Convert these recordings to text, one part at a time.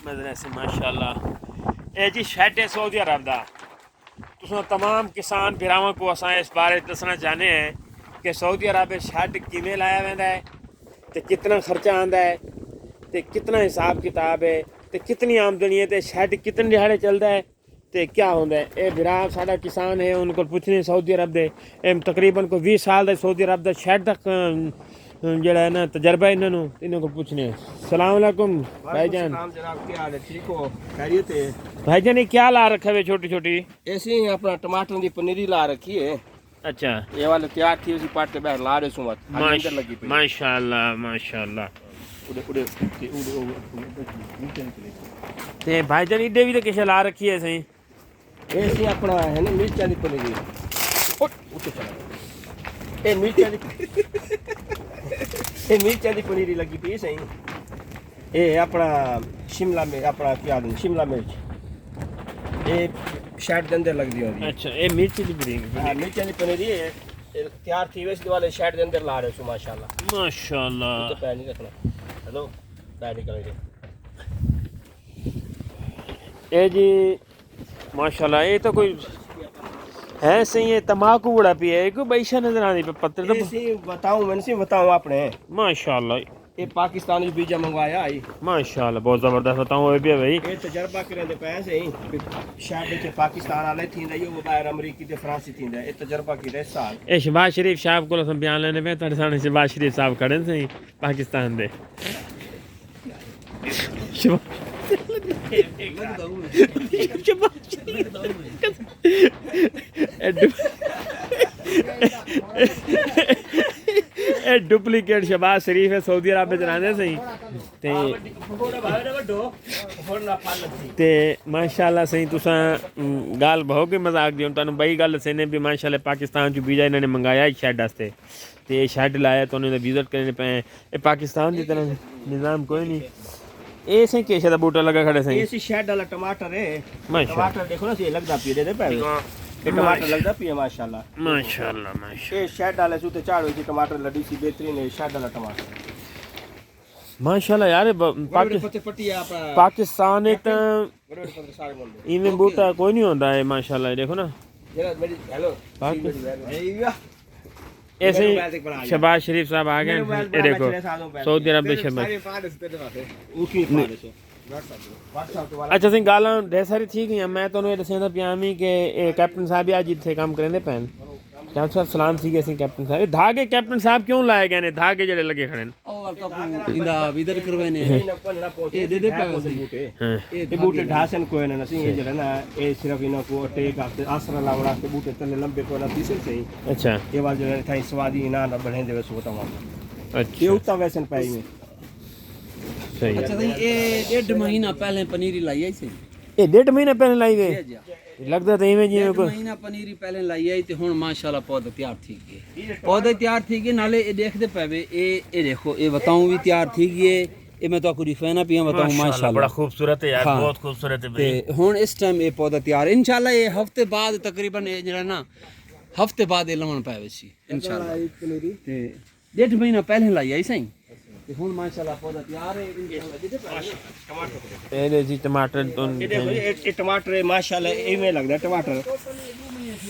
मदरसे माशाल्लाह। ए जी शैड है सऊदी अरब दा। तुम तमाम किसान भरावां को असां इस बारे दसना चाहते हैं कि सऊदी अरब शैड किवें लाया वेंदा है ते कितना खर्चा आंदा है ते कितना हिसाब किताब है ते कितनी आमदनी है ते शैड कितने दिहाड़े चलता है ते क्या होंदा है। ये भरा साडा किसान है उनको पुछने सऊदी अरब दे तकरीबन कोई 20 साल दा सऊदी अरब दा शैड तक जड़ा है ना तजर्बा इन्हों को पूछने। सलाम अलैकुम भाईजान। जनाब क्या हाल है? ठीक हो? खैरियत है? भाईजान ये क्या ला रखा है छोटी छोटी? ऐसे ही अपना टमाटर की पनीरी ला रखी है। अच्छा ये वाले तैयार थी उसी पार्ट के बाहर ला रहे सुमत अंदर लगी पई। माशाल्लाह माशाल्लाह। उड़े उड़े ते भाईजान इडे भी तो किश ला रखी है सही। ऐसे अपना है ना मिर्चा की पनीरी। उठ चला ए मिर्चा की पनीरी लगी पई सही। ये अपना शिमला में अपना क्या शिमला मिर्च ये शैड के अंदर लग दी होगी। अच्छा ये मिर्ची की पनीरी। हां मिर्चा की पनीरी है तैयार थी वैसे वाले शैड के अंदर ला रहे सो माशाल्लाह माशाल्लाह। तो पैर नहीं रखना। हेलो पैर निकल ये जी माशाल्लाह। ये तो कोई है सही है तमाकू बड़ा पिया है कोई बैशा नजर आनी पे पत्थर तो ऐसे बताऊं मैंने से बताऊं आपने माशाल्लाह। ये पाकिस्तानी बीजा मंगवाया आई माशाल्लाह बहुत जबरदस्त बताऊं ये भी है भाई। ये तजर्बा करे दे पैसे ही शायद के पाकिस्तान वाले थींदा यो मोबाइल अमेरिकी ते फ्रांसी थींदा ये तजर्बा की दे साल। ए शहबाज शरीफ साहब को हम बयान लेने पे ਤੁਹਾਡੇ सामने शहबाज शरीफ साहब खड़े सही पाकिस्तान दे। डुप्लीकेट शहबाज शरीफ है सऊदी अरब में चलाने सही ते माशाल्लाह सही तुसा गाल बहु के मजाक दी तुहानू बई गल दसने भी माशाल्लाह पाकिस्तान चो वीजा इन्होंने मंगाया शैड वास्ते ते शैड लाया तो उन्होंने विजिट करने पे ये पाकिस्तान की तरह निज़ाम कोई नहीं। ये सही केशे दा बूटा लगा खड़े सही। ये शैड वाला टमाटर है माशाल्लाह। टमाटर देखो ना ये लगदा पी दे पे ये टमाटर लगदा पी माशाल्लाह माशाल्लाह माशाल्लाह। ये शैड वाले सूते चाड़ हुई थी टमाटर लड़ी सी बेहतरीन है शैड वाला टमाटर माशाल्लाह यार पाकिस्तान एक इवें बूटा कोई नहीं होता है माशाल्लाह। देखो ना हेलो ऐसे ही शहबाज शरीफ साहब आ गए ये देखो सऊदी अरब के शहबाज। अच्छा सी गल ढेर सारी ठीक ही मैं तो दसा पिया कि कैप्टन साहब भी अज इतने काम करेंगे पैन कैप्टन साहब सलाम सी गए कैप्टन साहब धागे कैप्टन साहब क्यों लाए गए ने धागे जड़े लगे खड़े इधर करवाने ये दे दे ये बूटे ढासन कोई ना सी ये जड़ा ना ये सिर्फ इना को टेक आसरा लावड़ा के बूटे तले लंबे को ना तीसरे सही। अच्छा ये वाल जो थाई स्वादी ना बढ़े देवे सो बताऊं। अच्छा ये उतना वैसन पाई में सही। अच्छा ये 1.5 महीना पहले पनीरी लाई आई सी। ये 1.5 महीना पहले लाई गई लगता तो इवें जी को महीना पनीरी पहले लाई आई ते हुन माशाल्लाह पौधा तैयार थी गए पौधे तैयार थी गए नाले ये देखदे पावे ये देखो ये बताऊं भी तैयार थी गए ये मैं तो आपको रिफाना पिया बताऊं माशाल्लाह बड़ा खूबसूरत है यार। हाँ। बहुत खूबसूरत है भाई। ते हुन इस टाइम ये पौधा तैयार इंशाल्लाह ये हफ्ते बाद तकरीबन ये जरा ना हफ्ते बाद ये लमन पावे सी इंशाल्लाह ते 1.5 महीना पहले लाई आई सही ते हुन माशाल्लाह पौधा तैयार है इंशाल्लाह। ये जी टमाटर तो ये देखो ये टमाटर है माशाल्लाह इवें लगदा टमाटर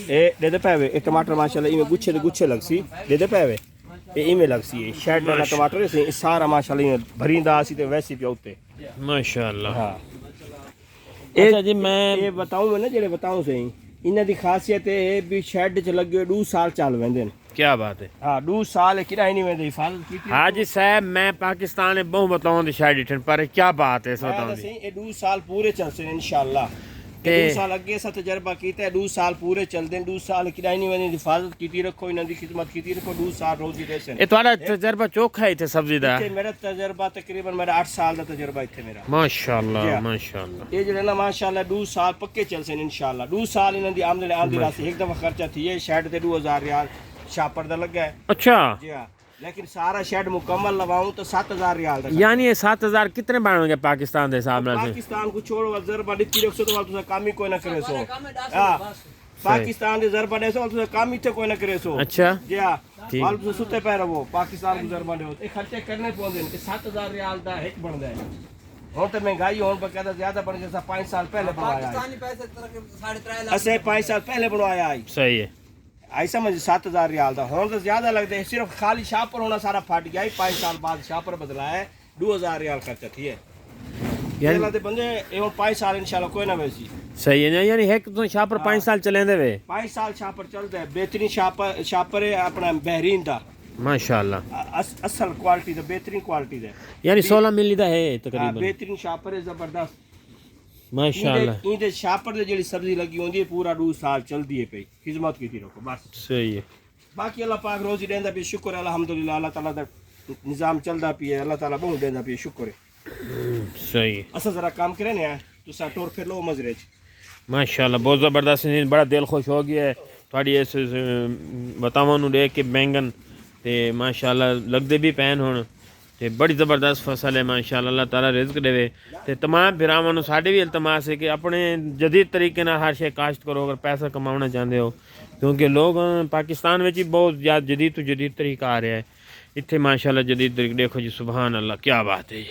ये दे दे पावे ये टमाटर माशाल्लाह इवें गुच्छे दे गुच्छे लगसी दे दे पावे ये इवें लगसी है शैड वाला टमाटर है सारा माशाल्लाह इवें भरींदा सी ते वैसे पिया उते माशाल्लाह। हां अच्छा जी मैं ये बताऊं ना जेड़े बताऊं सही इन्हां दी खासियत है भी शैड च लगे 2 साल चल वेंदे ने। क्या बात है। हाँ 2 साल किराए नहीं वेंदे हिफाजत की। हाजी साहब मैं पाकिस्तान में बहु बताऊं दी शायद इठन पर क्या बात है बताऊं दी ये 2 साल पूरे चलसे इंशाल्लाह। 2 साल अगे सा तजर्बा कीता है 2 साल पूरे चलदे 2 साल किराए नहीं वेंदे हिफाजत कीती रखो इन्हां दी खिदमत कीती रखो 2 साल रोजी रहसन। ए तुम्हारा तजर्बा चोखा है इथे सब्जी दा? मेरा तजर्बा तकरीबन मेरा 8 साल दा तजर्बा इथे मेरा माशाल्लाह माशाल्लाह। ये जो ना माशाल्लाह 2 साल पक्के चलसे इंशाल्लाह। 2 साल इन्हां दी आमदनी आंदी रासी एक दफा खर्चा थी है शैड ते 2000 रियाल शापर दा लगा है। अच्छा जी हां लेकिन सारा शेड मुकम्मल लगाऊं तो 7000 रियाल दा यानी ये 7000 कितने बनोगे पाकिस्तान दे हिसाब नाल? पाकिस्तान को छोड़ो जरबा डिक्की रखो तो तुसा काम ही कोई ना करे सो। हां पाकिस्तान दे जरबा दे सो तुसा काम ही थे कोई ना करे सो। अच्छा जी हां वाल तुसा सुते पे रहो पाकिस्तान को जरबा दे ए खर्चे करने पौंदे 7000 रियाल दा हिक बनदा है ਹੁਣ ਤੇ ਮਹਿੰਗਾਈ ਹੋਣ ਬਕਾਇਦਾ ਜ਼ਿਆਦਾ ਬਣ ਗਿਆ 5 ਸਾਲ ਪਹਿਲੇ ਬਣਵਾਇਆ पाकिस्तानी पैसे 3.5 लाख ਅਸੀਂ 5 ਸਾਲ ਪਹਿਲੇ ਬਣਵਾਇਆ ਆਈ सही है आई समझ 7000 रियाल था ਹੁਣ तो ज्यादा लगता है सिर्फ खाली शापर होना सारा फट गया 5 साल बाद शापर बदला है 2000 रियाल खर्चा थी है यानी ते बंदे एवं 5 साल इंशाल्लाह कोई ना वैसी सही है यानी एक तो शापर 5 साल चलेंदे वे 5 साल शापर चलता है बेहतरीन शापर है अपना बहरीन दा माशाल्लाह असल क्वालिटी दा बेहतरीन क्वालिटी दा यानी 16 मिली दा है हाँ, तकरीबन बेहतरीन शापर है जबरदस्त माशाल्लाह इंदे शापर दे जेडी सब्जी लगी होंदी है पूरा 2 साल चलदी है पे खिदमत कीती रखो बस सही है बाकी अल्लाह पाक रोजी देंदा भी शुक्र है अल्हम्दुलिल्लाह अल्लाह ताला दा निजाम चलदा पी है अल्लाह ताला बहुत देंदा भी शुक्र है सही है असा जरा काम करे ने तुसा टोर फिर लो मजरे च माशाल्लाह बहुत ज़बरदस्त है बड़ा दिल खुश हो गया है थोड़ी इस बतावां नूं देख के बैंगन ते माशाल्लाह लगदे भी पैन हुण ते बड़ी ज़बरदस्त फसल है माशाल्लाह अल्लाह ताला रिज़्क देवे ते तमाम भरावां नूं साडे भी इल्तमास है कि अपने जदीद तरीके नाल हर शे काश्त करो अगर पैसा कमाना चाहते हो क्योंकि लोग पाकिस्तान में ही बहुत ज़्यादा जदीद तो जदीद तरीका आ रहा है इत्थे माशाल्लाह जदीद तरीका देखो जी सुभान अल्लाह क्या बात है।